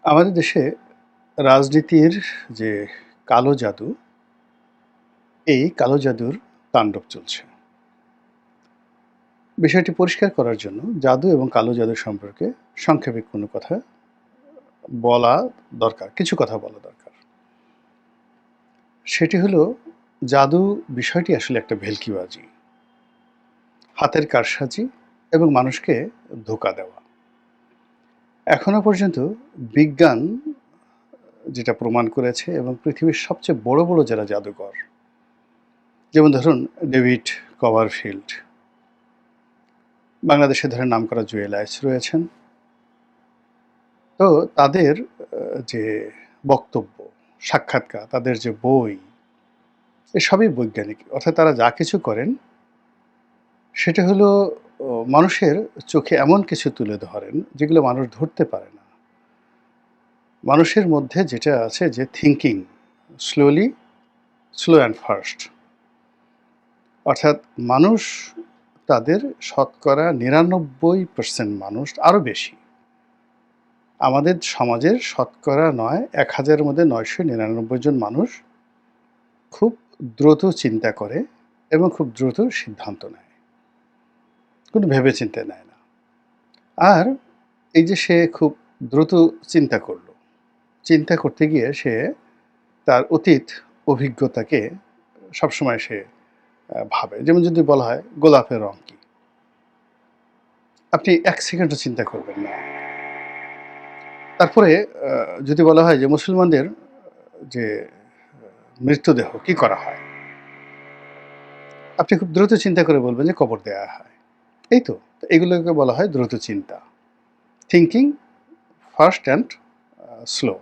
আমাদের দেশে রাজনীতির যে কালো জাদু, এই কালো জাদুর তাণ্ডব চলছে। বিষয়টি পরিষ্কার করার জন্য জাদু এবং কালো জাদু সম্পর্কে সংক্ষেপে কোনো কথা বলা দরকার। কিছু কথা বলা দরকার। সেটি হলো জাদু বিষয়টি আসলে একটা ভেলকিবাজি, হাতের কারসাজি এবং মানুষকে ধোঁকা দেওয়া। এখনো পর্যন্ত বিজ্ঞান যেটা প্রমাণ করেছে এবং পৃথিবীর সবচেয়ে বড়, বড় যারা জাদুকর, যেমন ধরুন ডেভিড কপারফিল্ড, বাংলাদেশে ধরেন নামকরা জুয়েল আইচ রয়েছেন। তো তাদের যে বক্তব্য, সাক্ষাৎকার, তাদের যে বই, এসবই বৈজ্ঞানিক। অর্থাৎ তারা যা কিছু করেন সেটা হলো মানুষের চোখে এমন কিছু তুলে ধরেন যেগুলো মানুষ ধরতে পারে না। মানুষের মধ্যে যেটা আছে যে thinking slowly, slow and fast, অর্থাৎ মানুষ তাদের শতকরা ৯৯% মানুষ, আরও বেশি, আমাদের সমাজের শতকরা নয় ১,০০০-এর মধ্যে ৯৯৯ জন মানুষ খুব দ্রুত চিন্তা করে এবং খুব দ্রুত সিদ্ধান্ত নেয়, কোনো ভেবেচিন্তে নেয় না। আর এই যে সে খুব দ্রুত চিন্তা করলো, চিন্তা করতে গিয়ে সে তার অতীত অভিজ্ঞতাকে সবসময় সে ভাবে। যেমন যদি বলা হয় গোলাপের রং কী, আপনি ১ সেকেন্ডও চিন্তা করবেন না। তারপরে যদি বলা হয় যে মুসলমানদের যে মৃতদেহ কি করা হয়, আপনি খুব দ্রুত চিন্তা করে বলবেন যে কবর দেয়া হয়। এই তো? এগুলোকে বলা হয় দ্রুত চিন্তা। Thinking fast and slow.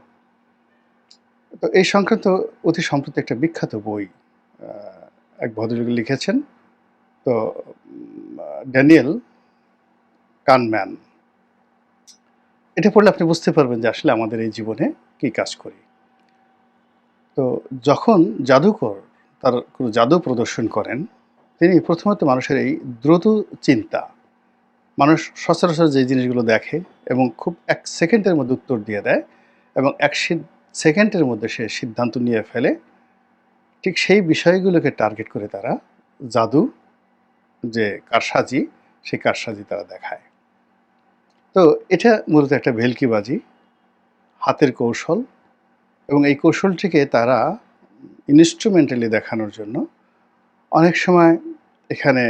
তো এই সংক্রান্ত অতি সম্প্রতি একটা বিখ্যাত বই আ এক ভদ্রলোক লিখেছেন। তো ড্যানিয়েল কানম্যান। এটা পড়লে আপনি বুঝতে পারবেন যে আসলে আমাদের এই জীবনে কি কাজ করি। তো যখন জাদুকর তার কোনো জাদু প্রদর্শন করেন, তিনি প্রথমত মানুষের এই দ্রুত চিন্তা, মানুষ সচরাচর যে জিনিসগুলো দেখে এবং খুব ১ সেকেন্ডের মধ্যে উত্তর দিয়ে দেয় এবং ১ সেকেন্ডের মধ্যে সে সিদ্ধান্ত নিয়ে ফেলে, ঠিক সেই বিষয়গুলোকে টার্গেট করে তারা জাদু, যে কারসাজি, সেই কারসাজি তারা দেখায়। তো এটা মূলত একটা ভেলকিবাজি, হাতের কৌশল, এবং এই কৌশলটিকে তারা ইনস্ট্রুমেন্টালি দেখানোর জন্য অনেক সময় এখানে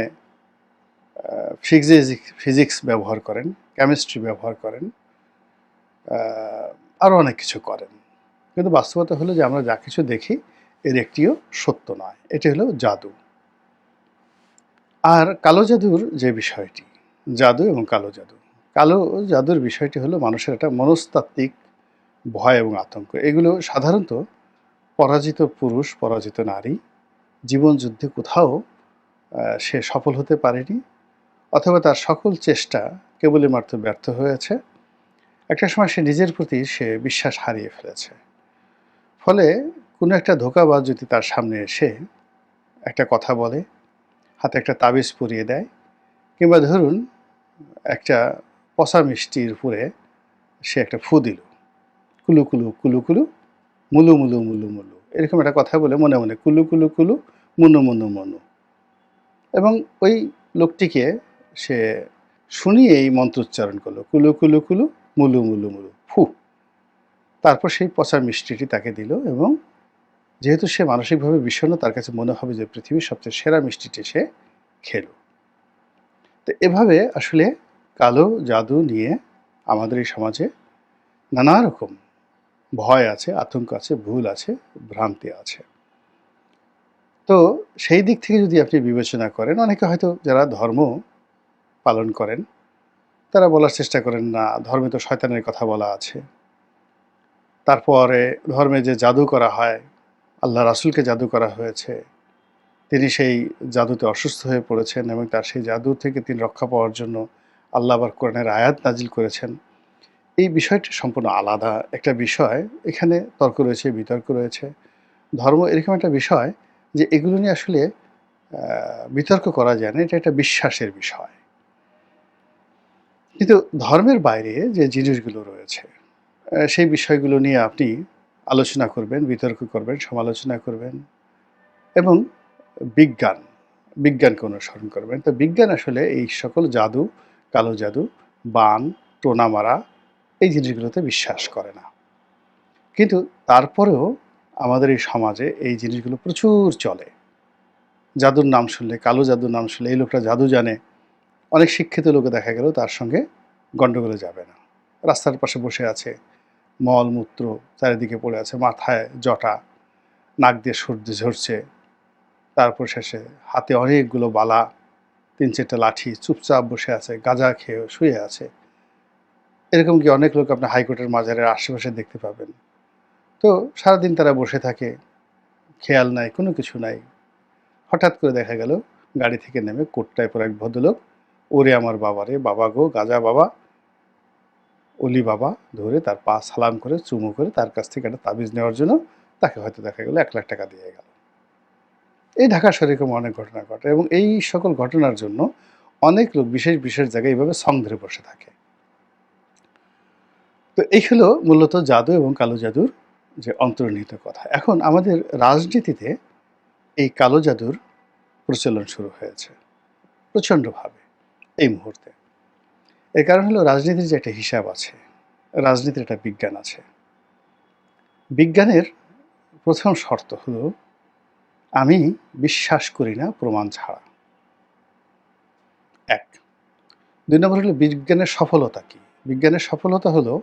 ফিজিক্স ব্যবহার করেন, কেমিস্ট্রি ব্যবহার করেন, আরও অনেক কিছু করেন। কিন্তু বাস্তবতা হলো যে আমরা যা কিছু দেখি এর একটিও সত্য নয়। এটি হলো জাদু। আর কালো জাদুর যে বিষয়টি, জাদু এবং কালো জাদু। কালো জাদুর বিষয়টি হলো মানুষের একটা মনস্তাত্ত্বিক ভয় এবং আতঙ্ক। এগুলো সাধারণত পরাজিত পুরুষ, পরাজিত নারী জীবনযুদ্ধে কোথাও সে সফল হতে পারেনি, অথবা তার সকল চেষ্টা কেবলই মাত্র ব্যর্থ হয়েছে। একটা সময় সে নিজের প্রতি সে বিশ্বাস হারিয়ে ফেলেছে। ফলে কোনো একটা ধোঁকাবাজ যদি তার সামনে এসে একটা কথা বলে, হাতে একটা তাবিজ পরিয়ে দেয়, কিংবা ধরুন একটা পচা মিষ্টির উপরে সে একটা ফু দিল, কুলু কুলু কুলু কুলু, মুলু মুলু মুলু মুলু, এরকম একটা কথা বলে মনে মনে কুলু কুলু কুলু, মুনু মুনু মনু, এবং ওই লোকটিকে সে শুনিয়ে এই মন্ত্রোচ্চারণ করলো, কুলু কুলু কুলু, মুলু মুলু মুলু, ফু। তারপর সেই পচা মিষ্টিটি তাকে দিল, এবং যেহেতু সে মানসিকভাবে বিষণ্ণ, তার কাছে মনে হবে যে পৃথিবীর সবচেয়ে সেরা মিষ্টিটি সে খেলো। তো এভাবে আসলে কালো জাদু নিয়ে আমাদের এই সমাজে নানা রকম ভয় আছে, আতঙ্ক আছে, ভুল আছে, ভ্রান্তি আছে। তো সেই দিক থেকে যদি আপনি বিবেচনা করেন, অনেকে হয়তো যারা ধর্ম পালন করেন তারা বলার চেষ্টা করেন, না ধর্মে তো শয়তানের কথা বলা আছে। তারপরে ধর্মে যে জাদু করা হয়, আল্লাহ রাসূলকে জাদু করা হয়েছে, তিনি সেই জাদুতে অসুস্থ হয়ে পড়েছেন এবং তার সেই জাদু থেকে তিনি রক্ষা পাওয়ার জন্য আল্লাহ আবার কোরআনের আয়াত নাজিল করেছেন। এই বিষয়টি সম্পূর্ণ আলাদা একটা বিষয়। এখানে তর্ক রয়েছে, বিতর্ক রয়েছে। ধর্ম এরকম একটা বিষয় যে এগুলো নিয়ে আসলে বিতর্ক করা যায় না। এটা একটা বিশ্বাসের বিষয়। কিন্তু ধর্মের বাইরে যে জিনিসগুলো রয়েছে, সেই বিষয়গুলো নিয়ে আপনি আলোচনা করবেন, বিতর্ক করবেন, সমালোচনা করবেন এবং বিজ্ঞান, বিজ্ঞানকে অনুসরণ করবেন। তো বিজ্ঞান আসলে এই সকল জাদু, কালো জাদু, বান, টোনা মারা এই জিনিসগুলোতে বিশ্বাস করে না। কিন্তু তারপরেও আমাদের এই সমাজে এই জিনিসগুলো প্রচুর চলে। জাদুর নাম শুনলে, কালো জাদুর নাম শুনলে, এই লোকটা জাদু জানে। অনেক শিক্ষিত লোকও দেখা গেল তার সঙ্গে গন্ডগোলে যাবে না। রাস্তার পাশে বসে আছে, মলমূত্র চারিদিকে পড়ে আছে, মাথায় জটা, নাক দিয়ে সর্দি ঝরছে, তারপর শেষে হাতে অনেকগুলো বালা, ৩-৪টা লাঠি, চুপচাপ বসে আছে, গাঁজা খেয়ে শুয়ে আছে। এরকম কি অনেক লোক আপনি হাইকোর্টের মাজারের আশেপাশে দেখতে পাবেন। তো সারাদিন তারা বসে থাকে, খেয়াল নাই, কোনো কিছু নাই। হঠাৎ করে দেখা গেল গাড়ি থেকে নেমে কোটটায় পরে এক ভদ্রলোক, ওরে আমার বাবা রে, বাবা গো, গাঁজা বাবা, অলি বাবা ধরে তার পা সালাম করে চুমু করে তার কাছ থেকে একটা তাবিজ নেওয়ার জন্য তাকে হয়তো দেখা গেল ১,০০,০০০ টাকা দিয়ে গেল। এই ঢাকা শহরে এরকম অনেক ঘটনা ঘটে এবং এই সকল ঘটনার জন্য অনেক লোক বিশেষ বিশেষ জায়গায় এইভাবে সং ধরে বসে থাকে। তো এই হলো মূলত জাদু এবং কালো জাদুর যে অন্তর্নিহিত কথা। এখন আমাদের রাজনীতিতে এই কালো জাদুর প্রচলন শুরু হয়েছে প্রচণ্ডভাবে এই মুহূর্তে। এর কারণ হলো রাজনীতির যে একটা হিসাব আছে, রাজনীতির একটা বিজ্ঞান আছে। বিজ্ঞানের প্রথম শর্ত হলো আমি বিশ্বাস করি না প্রমাণ ছাড়া। ১। ২ নম্বর হলো বিজ্ঞানের সফলতা কী? বিজ্ঞানের সফলতা হলো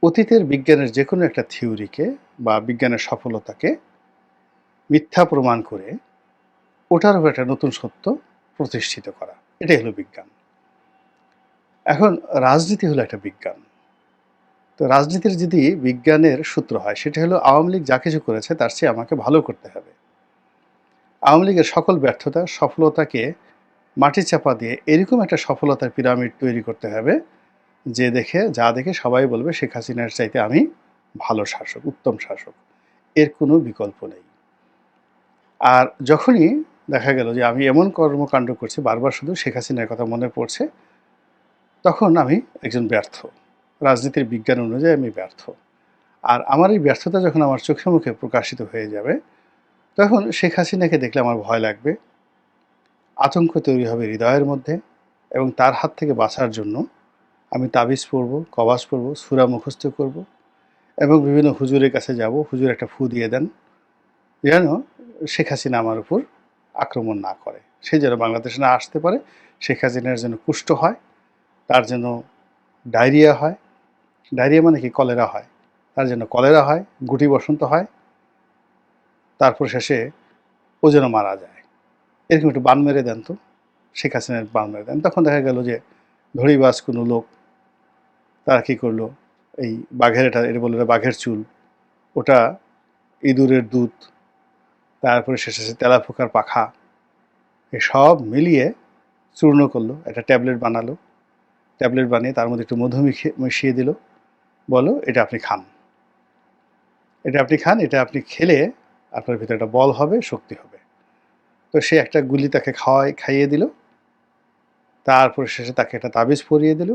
অতীতের বিজ্ঞানের যে কোনো একটা থিওরিকে বা বিজ্ঞানের সফলতাকে মিথ্যা প্রমাণ করে ওটার উপর একটা নতুন সত্য প্রতিষ্ঠিত করা। এটাই হলো বিজ্ঞান। এখন রাজনীতি হলো একটা বিজ্ঞান। তো রাজনীতির যদি বিজ্ঞানের সূত্র হয় সেটা হলো আওয়ামী লীগ যা কিছু করেছে তার চেয়ে আমাকে ভালো করতে হবে। আওয়ামী লীগের সকল ব্যর্থতা, সফলতাকে মাটি চাপা দিয়ে এরকম একটা সফলতার পিরামিড তৈরি করতে হবে যে যা দেখে সবাই বলবে শেখ হাসিনার চাইতে আমি ভালো শাসক, উত্তম শাসক। এর কোনো বিকল্প নেই। আর যখনই দেখা গেল যে আমি এমন কর্মকাণ্ড করছি বারবার শুধু শেখ হাসিনার কথা মনে পড়ছে, তখন আমি একজন ব্যর্থ। রাজনীতির বিজ্ঞান অনুযায়ী আমি ব্যর্থ। আর আমার এই ব্যর্থতা যখন আমার চোখে মুখে প্রকাশিত হয়ে যাবে, তখন শেখ হাসিনাকে দেখলে আমার ভয় লাগবে, আতঙ্ক তৈরি হবে হৃদয়ের মধ্যে এবং তার হাত থেকে বাঁচার জন্য আমি তাবিজ পড়ব, কবাজ পড়ব, সূরা মুখস্থ করব এবং বিভিন্ন হুজুরের কাছে যাব। হুজুর একটা ফু দিয়ে দেন যেন শেখ হাসিনা আমার উপর আক্রমণ না করে। সে যেন বাংলাদেশে না আসতে পারে, শেখ হাসিনার যেন কুষ্ঠ হয়, তার যেন ডায়রিয়া হয়, ডায়রিয়া মানে কি কলেরা হয়, তার যেন কলেরা হয়, গুটি বসন্ত হয়, তারপর শেষে ও যেন মারা যায়। এরকম একটু বান মেরে দেন তো, শেখ হাসিনার বান মেরে দেন। তখন দেখা গেল যে ধড়িবাজ কোনো লোক তারা কী করলো, এই বাঘের এটা বললো বাঘের চুল, ওটা ইঁদুরের দুধ, তারপরে শেষে তেলাপোকার পাখা, এসব মিলিয়ে চূর্ণ করলো, একটা ট্যাবলেট বানালো, ট্যাবলেট বানিয়ে তার মধ্যে একটু মধু মিশিয়ে দিল, বলো এটা আপনি খান, এটা আপনি খান, এটা আপনি খেলে আপনার ভিতরে একটা বল হবে, শক্তি হবে। তো সে একটা গুলি তাকে খাইয়ে দিল, তারপরে শেষে তাকে একটা তাবিজ পরিয়ে দিল,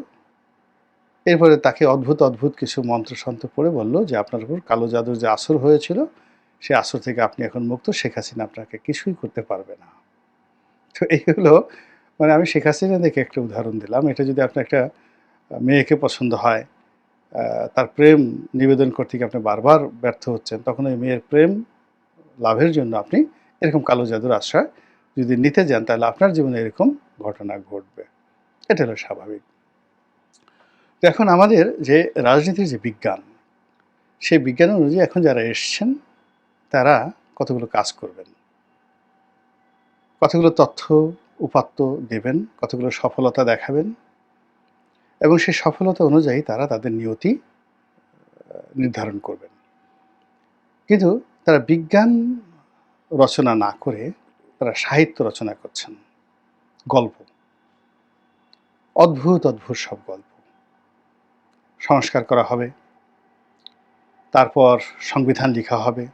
এরপরে তাকে অদ্ভুত অদ্ভুত কিছু মন্ত্রসন্ত্র পড়ে বলল যে আপনার উপর কালো জাদুর যে আসর হয়েছিল সে আসর থেকে আপনি এখন মুক্ত, শেখ হাসিনা আপনাকে কিছুই করতে পারবে না। তো এই হলো, মানে আমি শেখ হাসিনা দেখে একটা উদাহরণ দিলাম। এটা যদি আপনার একটা মেয়েকে পছন্দ হয়, তার প্রেম নিবেদন করতে গিয়ে আপনি বারবার ব্যর্থ হচ্ছেন, তখন ওই মেয়ের প্রেম লাভের জন্য আপনি এরকম কালো জাদুর আশ্রয় যদি নিতে যান তাহলে আপনার জীবনে এরকম ঘটনা ঘটবে। এটা হলো স্বাভাবিক। তো এখন আমাদের যে রাজনীতির যে বিজ্ঞান, সেই বিজ্ঞান অনুযায়ী এখন যারা এসছেন তারা কতগুলো কাজ করবেন, কতগুলো তথ্য উপাত্ত দেবেন, কতগুলো সফলতা দেখাবেন এবং সেই সফলতা অনুযায়ী তারা তাদের নিয়তি নির্ধারণ করবেন। কিন্তু তারা বিজ্ঞান রচনা না করে তারা সাহিত্য রচনা করছেন, গল্প, অদ্ভুত অদ্ভুত সব গল্প সংস্কার করা হবে, তারপর সংবিধান লেখা হবে,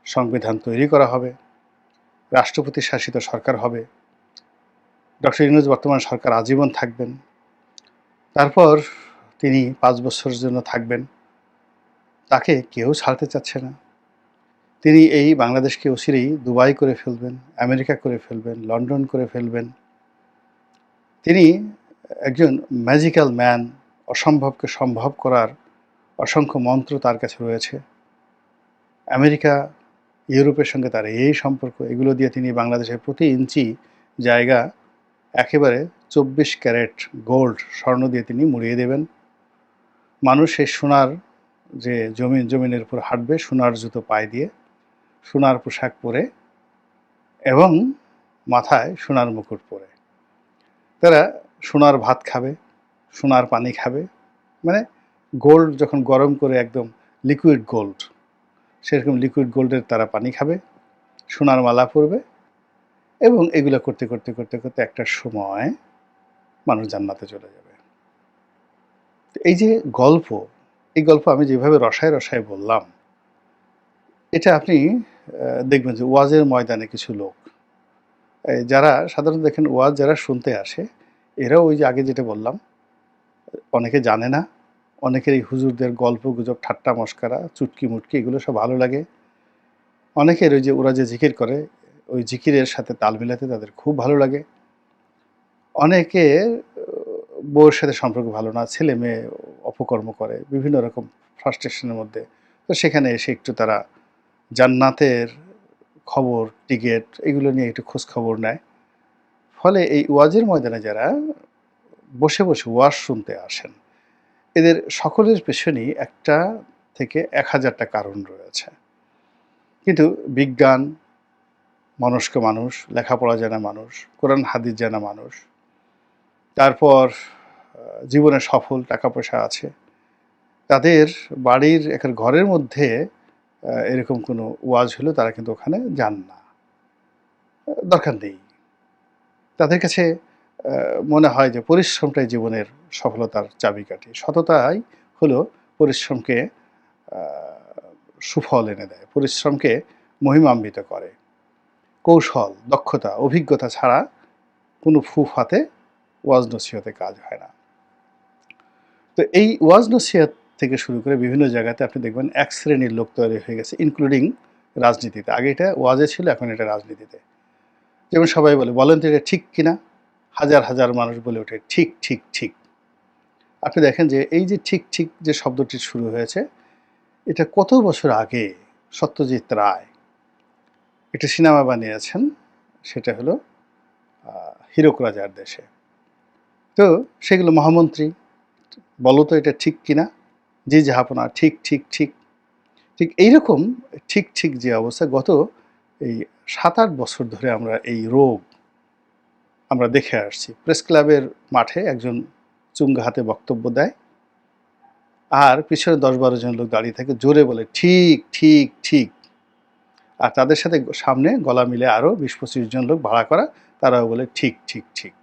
সংবিধান তৈরি করা হবে, রাষ্ট্রপতি শাসিত সরকার হবে, ডক্টর ইউনূস বর্তমান সরকার আজীবন থাকবেন, তারপর তিনি 5 বছরের জন্য থাকবেন, তাকে কেউ ছাড়তে চাচ্ছে না। তিনি এই বাংলাদেশকে অচিরেই দুবাই করে ফেলবেন, আমেরিকা করে ফেলবেন, লন্ডন করে ফেলবেন। তিনি একজন ম্যাজিক্যাল ম্যান, অসম্ভবকে সম্ভব করার অসংখ্য মন্ত্র তার কাছে রয়েছে। আমেরিকা, ইউরোপের সঙ্গে তার এই সম্পর্ক, এগুলো দিয়ে তিনি বাংলাদেশের প্রতি ইঞ্চি জায়গা একেবারে 24 ক্যারেট গোল্ড স্বর্ণ দিয়ে তিনি মুড়িয়ে দেবেন। মানুষ এই সোনার যে জমিনের উপর হাঁটবে সোনার জুতো পায়ে দিয়ে, সোনার পোশাক পরে এবং মাথায় সোনার মুকুট পরে। তারা সোনার ভাত খাবে, সোনার পানি খাবে, মানে গোল্ড যখন গরম করে একদম লিকুইড গোল্ড, সেরকম লিকুইড গোল্ডের তারা পানি খাবে, সোনার মালা পরবে এবং এগুলো করতে করতে করতে করতে একটা সময় মানুষ জান্নাতে চলে যাবে। এই যে গল্প, এই গল্প আমি যেভাবে রসায় রসায় বললাম, এটা আপনি দেখবেন যে ওয়াজের ময়দানে কিছু লোক, যারা সাধারণত দেখেন ওয়াজ যারা শুনতে আসে, এরাও ওই যে আগে যেটা বললাম, অনেকে জানে না, অনেকের এই হুজুরদের গল্প গুজব ঠাট্টা মস্কারা চুটকি মুটকি এগুলো সব ভালো লাগে। অনেকের ওই যে ওরা যে জিকির করে, ওই জিকিরের সাথে তাল মিলাতে তাদের খুব ভালো লাগে। অনেকে বউয়ের সাথে সম্পর্ক ভালো না, ছেলে মেয়ে অপকর্ম করে, বিভিন্ন রকম ফ্রাস্ট্রেশনের মধ্যে, তো সেখানে এসে একটু তারা জান্নাতের খবর, টিকিট এগুলো নিয়ে একটু খোঁজ খবর নেয়। ফলে এই ওয়াজের ময়দানে যারা বসে বসে ওয়াজ শুনতে আসেন, এদের সকলের পেছনেই একটা থেকে 1000টা কারণ রয়েছে। কিন্তু বিজ্ঞান, মনস্ক মানুষ, লেখাপড়া জানা মানুষ, কোরআন হাদিস জানা মানুষ, তারপর জীবনে সফল, টাকা পয়সা আছে, তাদের বাড়ির একটা ঘরের মধ্যে এরকম কোনো ওয়াজ হলো তারা কিন্তু ওখানে যান না, দরকার নেই। তাদের কাছে মনে হয় যে পরিশ্রমটাই জীবনের সফলতার চাবিকাঠি, সততাই হলো পরিশ্রমকে সুফল এনে দেয়, পরিশ্রমকে মহিমান্বিত করে। কৌশল, দক্ষতা, অভিজ্ঞতা ছাড়া কোনো ফুফাতে ওয়াজ নসিহতে কাজ হয় না। তো এই ওয়াজ নসিহত থেকে শুরু করে বিভিন্ন জায়গাতে আপনি দেখবেন এক শ্রেণীর লোক তৈরি হয়ে গেছে, ইনক্লুডিং রাজনীতিতে। আগে এটা ওয়াজে ছিল, এখন এটা রাজনীতিতে। যেমন সবাই বলেন তো এটা ঠিক কিনা, হাজার হাজার মানুষ বলে ওঠে ঠিক ঠিক ঠিক। আপনি দেখেন যে এই যে ঠিক ঠিক যে শব্দটি শুরু হয়েছে, এটা কত বছর আগে সত্যজিৎ রায় একটা সিনেমা বানিয়েছেন, সেটা হলো হীরক রাজার দেশে। তো সেগুলো মহামন্ত্রী, বলো তো এটা ঠিক কিনা, জি জাহাপনা, ঠিক ঠিক ঠিক ঠিক। এইরকম ঠিক ঠিক যে অবস্থা, গত এই 7-8 বছর ধরে আমরা এই রোগ আমরা দেখে আসছি। প্রেস ক্লাবের মাঠে একজন চুঙ্গা হাতে বক্তব্য দেয়, আর পিছনে 10-12 জন লোক দাঁড়িয়ে থাকে, জোরে বলে ঠিক ঠিক ঠিক। আর তাদের সাথে সামনে গলা মিলে আরও 20-25 জন লোক ভাড়া করা, তারাও বলে ঠিক ঠিক ঠিক।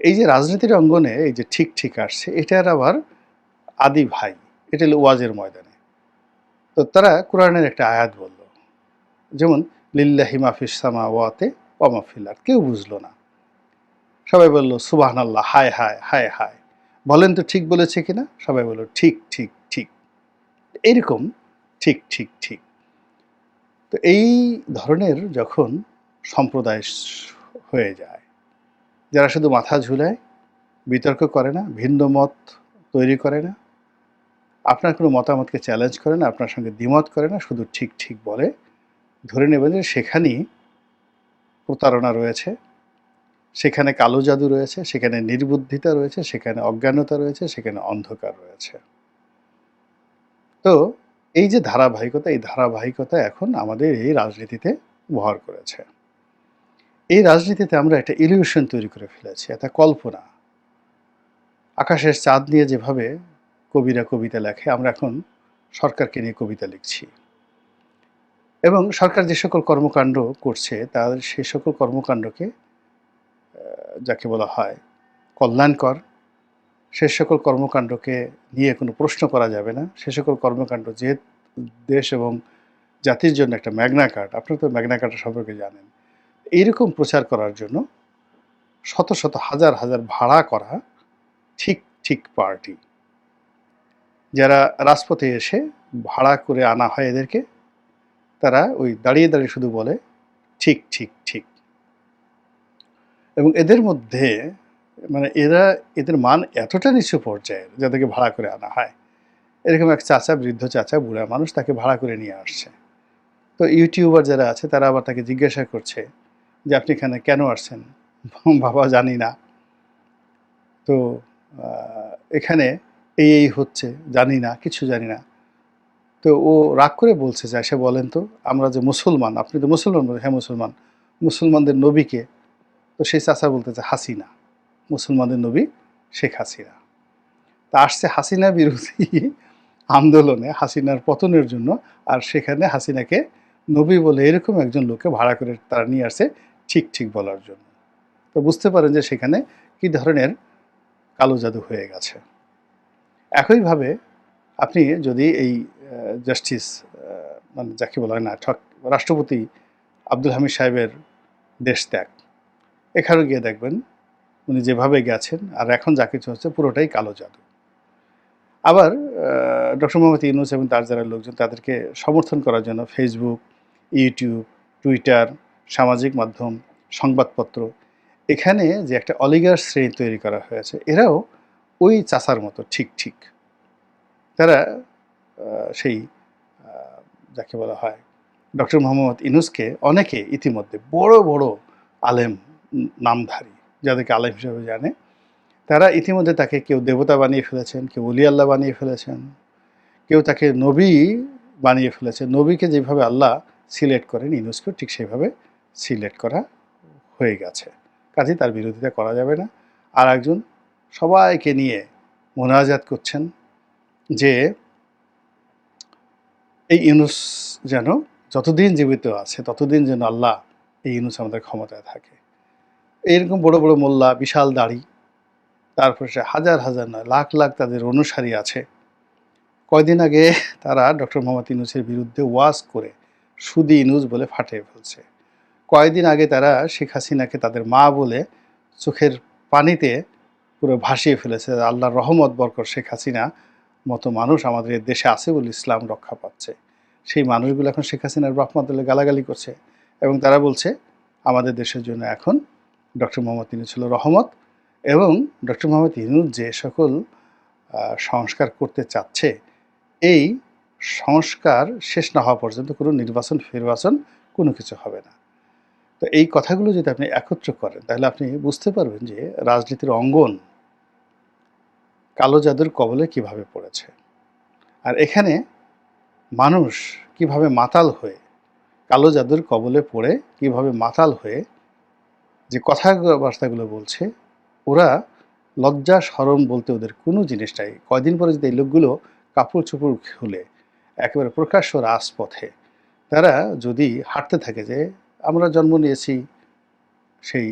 এই যে রাজনীতির অঙ্গনে এই যে ঠিক ঠিক আসছে, এটার আবার আদি ভাই, এটা হলো ওয়াজের ময়দানে। তো তারা কোরআনের একটা আয়াত বলল, যেমন লিল্লাহি মাফিস সামাওয়াতি ওয়া মা ফিল আরদ, কেউ বুঝলো না। সবাই বলল সুবহানাল্লাহ, হায় হায় হায় হায়, বলেন তো ঠিক বলেছে কিনা, সবাই বলল ঠিক ঠিক ঠিক। এইরকম ঠিক ঠিক ঠিক। তো এই ধরনের যখন সম্প্রদায় হয়ে যায়, যারা শুধু মাথা ঝুলায়, বিতর্ক করে না, ভিন্ন মত তৈরি করে না, আপনার কোনো মতামতকে চ্যালেঞ্জ করে না, আপনার সঙ্গে দ্বিমত করে না, শুধু ঠিক ঠিক বলে, ধরে নেবেন যে সেখানেই প্রতারণা রয়েছে, সেখানে কালো জাদু রয়েছে, সেখানে নির্বুদ্ধিতা রয়েছে, সেখানে অজ্ঞানতা রয়েছে, সেখানে অন্ধকার রয়েছে। তো এই যে ধারাবাহিকতা, এই ধারাবাহিকতা এখন আমাদের এই রাজনীতিতে ভর করেছে। এই রাজনীতিতে আমরা একটা ইলিউশন তৈরি করে ফেলেছি, একটা কল্পনা। আকাশের চাঁদ নিয়ে যেভাবে কবিরা কবিতা লেখে, আমরা এখন সরকারকে নিয়ে কবিতা লিখছি। এবং সরকার যে সকল কর্মকাণ্ড করছে, তার সেই সকল কর্মকাণ্ডকে যাকে বলা হয় কল্যাণকর, সে সকল কর্মকাণ্ডকে নিয়ে কোনো প্রশ্ন করা যাবে না। সে সকল কর্মকাণ্ড যে দেশ এবং জাতির জন্য একটা ম্যাগনা কার্টা, আপনারা তো ম্যাগনা কার্টা সম্পর্কে জানেন। এইরকম প্রচার করার জন্য শত শত হাজার হাজার ভাড়া করা ঠিক ঠিক পার্টি, যারা রাজপথে এসে ভাড়া করে আনা হয় এদেরকে, তারা ওই দাঁড়িয়ে দাঁড়িয়ে শুধু বলে ঠিক ঠিক ঠিক। এবং এদের মধ্যে মানে এদের মান এতটা নিচু পর্যায়ের যাদেরকে ভাড়া করে আনা হয়। এরকম এক চাচা, বৃদ্ধ চাচা, বুড়া মানুষ, তাকে ভাড়া করে নিয়ে আসছে। তো ইউটিউবার যারা আছে তারা আবার তাকে জিজ্ঞাসা করছে যে আপনি এখানে কেন আসছেন? বাবা জানি না। তো এখানে এই হচ্ছে, জানি না, কিছু জানি না। তো ও রাগ করে বলছে যে এসে বলেন তো, আমরা যে মুসলমান, আপনি তো মুসলমান? বলে হ্যাঁ মুসলমান। মুসলমানদের নবীকে? তো সেই চাচা বলতেছে হাসিনা, মুসলমানদের নবী শেখ হাসিনা। তা আসছে হাসিনা বিরোধী আন্দোলনে, হাসিনার পতনের জন্য। আর সেখানে হাসিনাকে নবী বলে এরকম একজন লোককে ভাড়া করে তারা নিয়ে আসছে ঠিক ঠিক বলার জন্য। তো বুঝতে পারেন যে সেখানে কি ধরনের কালো জাদু হয়ে গেছে। একইভাবে আপনি যদি এই জাস্টিস মানে যাকে বলা হয় না রাষ্ট্রপতি আব্দুল হামিদ সাহেবের দেশ ত্যাগ, এখানেও গিয়ে দেখবেন উনি যেভাবে গেছেন আর এখন যা কিছু হচ্ছে পুরোটাই কালো জাদু। আবার ডক্টর মোহাম্মদ ইউনূস এবং তার যারা লোকজন তাদেরকে সমর্থন করার জন্য ফেসবুক, ইউটিউব, টুইটার, সামাজিক মাধ্যম, সংবাদপত্র, এখানে যে একটা অলিগার শ্রেণী তৈরি করা হয়েছে, এরাও ওই চাচার মতো ঠিক ঠিক। তারা সেই যাকে বলা হয় ডক্টর মোহাম্মদ ইউনূসকে অনেকে ইতিমধ্যে বড় বড় আলেম, নামধারী, যাদেরকে আলেম হিসেবে জানে, তারা ইতিমধ্যে তাকে কেউ দেবতা বানিয়ে ফেলেছেন, কেউ ওলি আল্লাহ বানিয়ে ফেলেছেন, কেউ তাকে নবী বানিয়ে ফেলেছে। নবীকে যেভাবে আল্লাহ সিলেক্ট করেন, ইউনূসকেও ঠিক সেইভাবে সিলেক্ট করা হয়ে গেছে। কাজেই তার বিরোধিতা করা যাবে না। আর একজন সবাইকে নিয়ে মোনাজাত করছেন যে এই ইউনূস যেন যতদিন জীবিত আছে ততদিন যেন আল্লাহ এই ইউনূস আমাদের ক্ষমতায় থাকে। এরকম বড় বড় মোল্লা, বিশাল দাড়ি, তারপরে সে হাজার হাজার নয় লাখ লাখ তাদের অনুসারী আছে। কয়দিন আগে তারা ডক্টর মোহাম্মদ ইউনূসের বিরুদ্ধে ওয়াজ করে সুদি ইউনূস বলে ফাটিয়ে ফেলছে। কয়েকদিন আগে তারা শেখ হাসিনাকে তাদের মা বলে চোখের পানিতে পুরো ভাসিয়ে ফেলেছে। আল্লাহর রহমত বরকত শেখ হাসিনা মতো মানুষ আমাদের দেশে আছে বলে ইসলাম রক্ষা পাচ্ছে। সেই মানুষগুলো এখন শেখ হাসিনার বাপ-মা তুলে গালাগালি করছে এবং তারা বলছে আমাদের দেশের জন্য এখন ডক্টর মোহাম্মদ ইউনূস ছিল রহমত। এবং ডক্টর মোহাম্মদ ইউনূস যে সকল সংস্কার করতে চাচ্ছে, এই সংস্কার শেষ না হওয়া পর্যন্ত কোনো নির্বাচন ফিরবাচন কোনো কিছু হবে না। তো এই কথাগুলো যদি আপনি একত্র করেন তাহলে আপনি বুঝতে পারবেন যে রাজনীতির অঙ্গন কালো জাদুর কবলে কিভাবে পড়েছে। আর এখানে মানুষ কিভাবে মাতাল হয়ে, কালো জাদুর কবলে পড়ে কিভাবে মাতাল হয়ে যে কথাবার্তাগুলো বলছে, ওরা লজ্জা শরম বলতে ওদের কোনো জিনিস নাই। কয়দিন পরে যদি এই লোকগুলো কাপড় চোপড় খুলে একেবারে প্রকাশ্য রাজপথে তারা যদি হাঁটতে থাকে যে আমরা জন্ম নিয়েছি সেই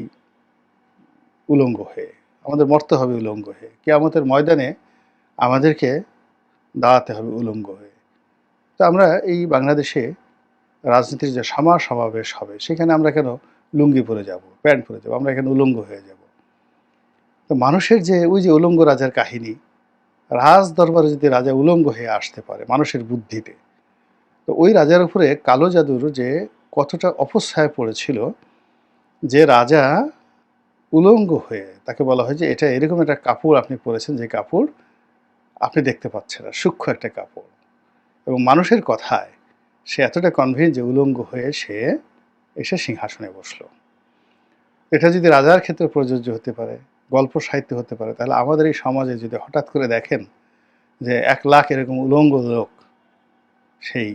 উলঙ্গ হয়ে, আমাদের মরতে হবে উলঙ্গ হয়ে, কিয়ামতের ময়দানে আমাদেরকে দাঁড়াতে হবে উলঙ্গ হয়ে। তো আমরা এই বাংলাদেশে রাজনীতির যে সমাবেশ হবে সেখানে আমরা কেন লুঙ্গি পরে যাব, প্যান্ট পরে যাব, আমরা এখানে উলঙ্গ হয়ে যাব? তো মানুষের যে ওই যে উলঙ্গ রাজার কাহিনী, রাজ দরবারে যদি রাজা উলঙ্গ হয়ে আসতে পারে মানুষের বুদ্ধিতে, তো ওই রাজার উপরে কালো জাদুর যে কতটা অপছায়া পড়েছিল, যে রাজা উলঙ্গ হয়ে, তাকে বলা হয় যে এটা এরকম একটা কাপড় আপনি পরেছেন যে কাপড় আপনি দেখতে পাচ্ছেন না, সূক্ষ্ম একটা কাপড়। এবং মানুষের কথায় সে এতটা কনভিন্স যে উলঙ্গ হয়ে সে এসে সিংহাসনে বসলো। এটা যদি রাজার ক্ষেত্রে প্রযোজ্য হতে পারে, গল্প সাহিত্য হতে পারে, তাহলে আমাদের এই সমাজে যদি হঠাৎ করে দেখেন যে 1 লাখ এরকম উলঙ্গ লোক সেই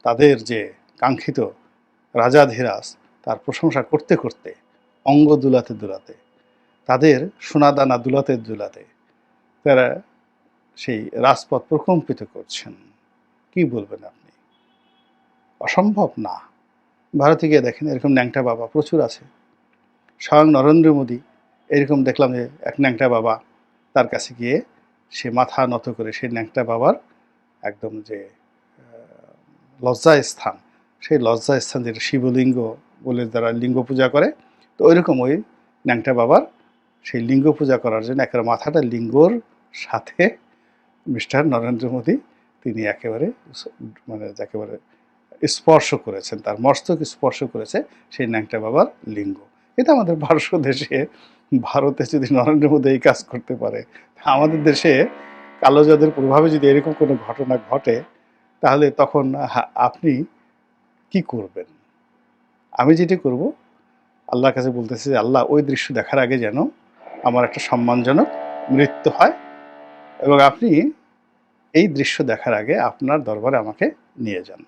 তাদের যে কাঙ্ক্ষিত রাজাধিরাজ তার প্রশংসা করতে করতে, অঙ্গ দুলাতে দুলাতে, তাদের সোনাদানা দুলাতে দুলাতে তারা সেই রাজপথ প্রকম্পিত করছেন, কি বলবেন আপনি? অসম্ভব না। ভারতে গিয়ে দেখেন এরকম ন্যাংটা বাবা প্রচুর আছে। স্বয়ং নরেন্দ্র মোদী এরকম দেখলাম যে এক ন্যাংটা বাবা, তার কাছে গিয়ে সে মাথা নত করে সেই ন্যাংটা বাবার একদম যে লজ্জা স্থান, সেই লজ্জা স্থান যেটা শিবলিঙ্গ বলে যারা লিঙ্গ পূজা করে, তো ওইরকম ওই ন্যাংটা বাবার সেই লিঙ্গ পূজা করার জন্য একেবারে মাথাটা লিঙ্গর সাথে মিস্টার নরেন্দ্র মোদী তিনি একেবারে মানে একেবারে স্পর্শ করেছেন, তার মস্তক স্পর্শ করেছে সেই ন্যাংটা বাবার লিঙ্গ। এটা আমাদের পার্শ্ব দেশে ভারতে যদি নরেন্দ্র মোদী এই কাজ করতে পারে, আমাদের দেশে কালো জাদুর প্রভাবে যদি এরকম কোনো ঘটনা ঘটে, তাহলে তখন আপনি কি করবেন? আমি যেটি করব, আল্লাহর কাছে বলতেছি যে আল্লাহ ওই দৃশ্য দেখার আগে যেন আমার একটা সম্মানজনক মৃত্যু হয়, এবং আপনি এই দৃশ্য দেখার আগে আপনার দরবারে আমাকে নিয়ে যান।